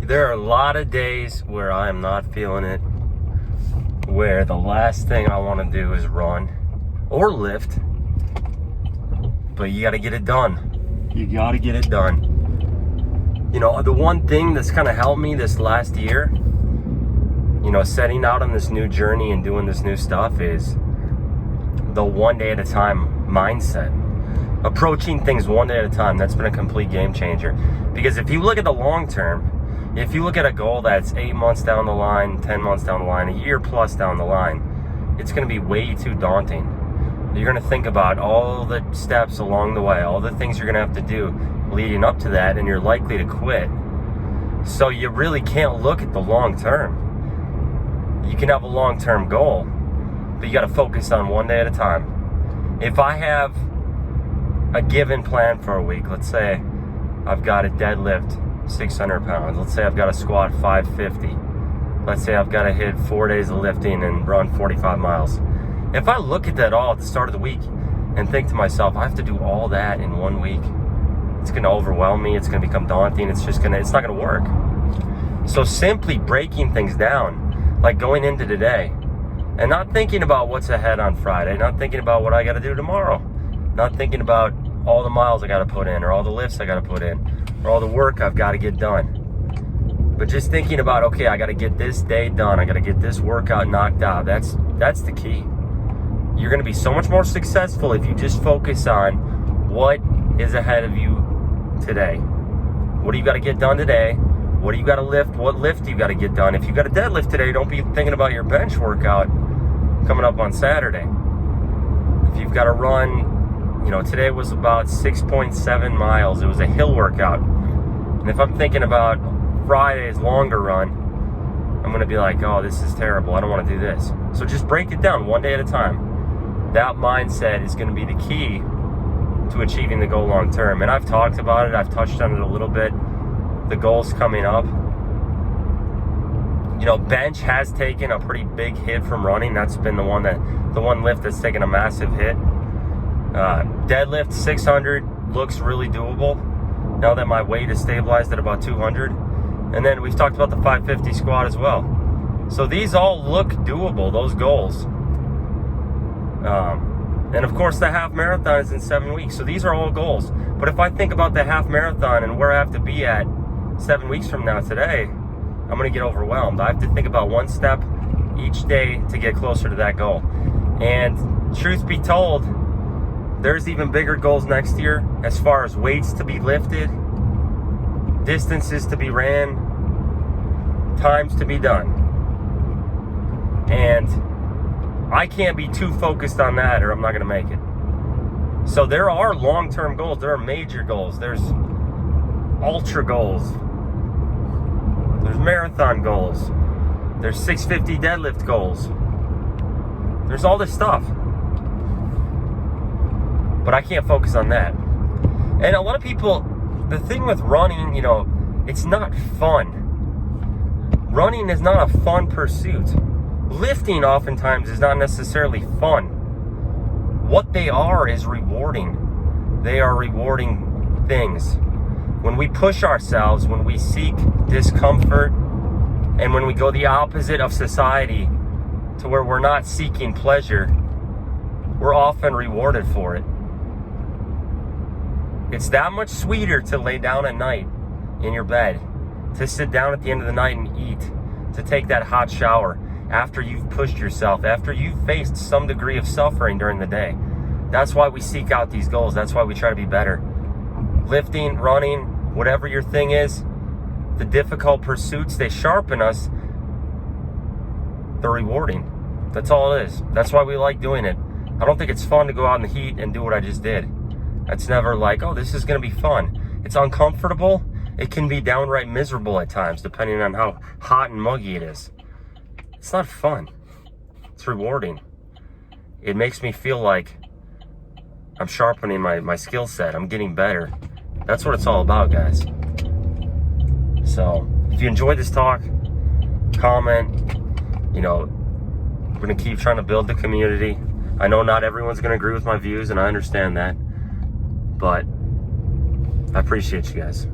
There are a lot of days where I am not feeling it, where the last thing I want to do is run or lift, but you got to get it done. You got to get it done. You know, the one thing that's kind of helped me this last year, you know, setting out on this new journey and doing this new stuff is the one day at a time mindset. Approaching things one day at a time, that's been a complete game changer. Because if you look at the long term, if you look at a goal that's 8 months down the line, 10 months down the line, a year plus down the line, it's going to be way too daunting. You're going to think about all the steps along the way, all the things you're going to have to do leading up to that, and you're likely to quit. So you really can't look at the long term. You can have a long-term goal, but you got to focus on one day at a time. If I have a given plan for a week, let's say I've got to deadlift 600 pounds. Let's say I've got to squat 550. Let's say I've got to hit 4 days of lifting and run 45 miles. If I look at that all at the start of the week and think to myself, I have to do all that in 1 week, it's going to overwhelm me. It's going to become daunting. It's not going to work. So simply breaking things down, like going into today and not thinking about what's ahead on Friday, not thinking about what I got to do tomorrow, not thinking about all the miles I got to put in or all the lifts I got to put in or all the work I've got to get done. But just thinking about, okay, I got to get this day done. I got to get this workout knocked out. That's the key. You're going to be so much more successful if you just focus on what is ahead of you today. What do you got to get done today? What do you got to lift? What lift do you got to get done? If you got a deadlift today, don't be thinking about your bench workout coming up on Saturday. If you've got to run, you know, today was about 6.7 miles. It was a hill workout. And if I'm thinking about Friday's longer run, I'm going to be like, oh, this is terrible. I don't want to do this. So just break it down one day at a time. That mindset is going to be the key to achieving the goal long term. And I've talked about it. I've touched on it a little bit. The goals coming up. You know, bench has taken a pretty big hit from running. That's been the one lift that's taken a massive hit. Deadlift 600 looks really doable now that my weight is stabilized at about 200. And then we've talked about the 550 squat as well. So these all look doable, those goals. And of course the half marathon is in 7 weeks. So these are all goals. But if I think about the half marathon and where I have to be at 7 weeks from now today, I'm going to get overwhelmed. I have to think about one step each day to get closer to that goal. And truth be told, there's even bigger goals next year as far as weights to be lifted, distances to be ran, times to be done. And I can't be too focused on that or I'm not going to make it. So there are long-term goals. There are major goals. There's ultra goals. There's marathon goals. There's 650 deadlift goals. There's all this stuff. But I can't focus on that. And a lot of people, the thing with running, you know, it's not fun. Running is not a fun pursuit. Lifting oftentimes is not necessarily fun. What they are is rewarding. They are rewarding things. When we push ourselves, when we seek discomfort, and when we go the opposite of society to where we're not seeking pleasure, we're often rewarded for it. It's that much sweeter to lay down at night in your bed, to sit down at the end of the night and eat, to take that hot shower after you've pushed yourself, after you've faced some degree of suffering during the day. That's why we seek out these goals. That's why we try to be better. Lifting, running, whatever your thing is, the difficult pursuits, they sharpen us. They're rewarding. That's all it is. That's why we like doing it. I don't think it's fun to go out in the heat and do what I just did. It's never like, oh, this is going to be fun. It's uncomfortable. It can be downright miserable at times, depending on how hot and muggy it is. It's not fun. It's rewarding. It makes me feel like I'm sharpening my skill set. I'm getting better. That's what it's all about, guys. So, if you enjoyed this talk, comment. You know, we're going to keep trying to build the community. I know not everyone's going to agree with my views, and I understand that. But I appreciate you guys.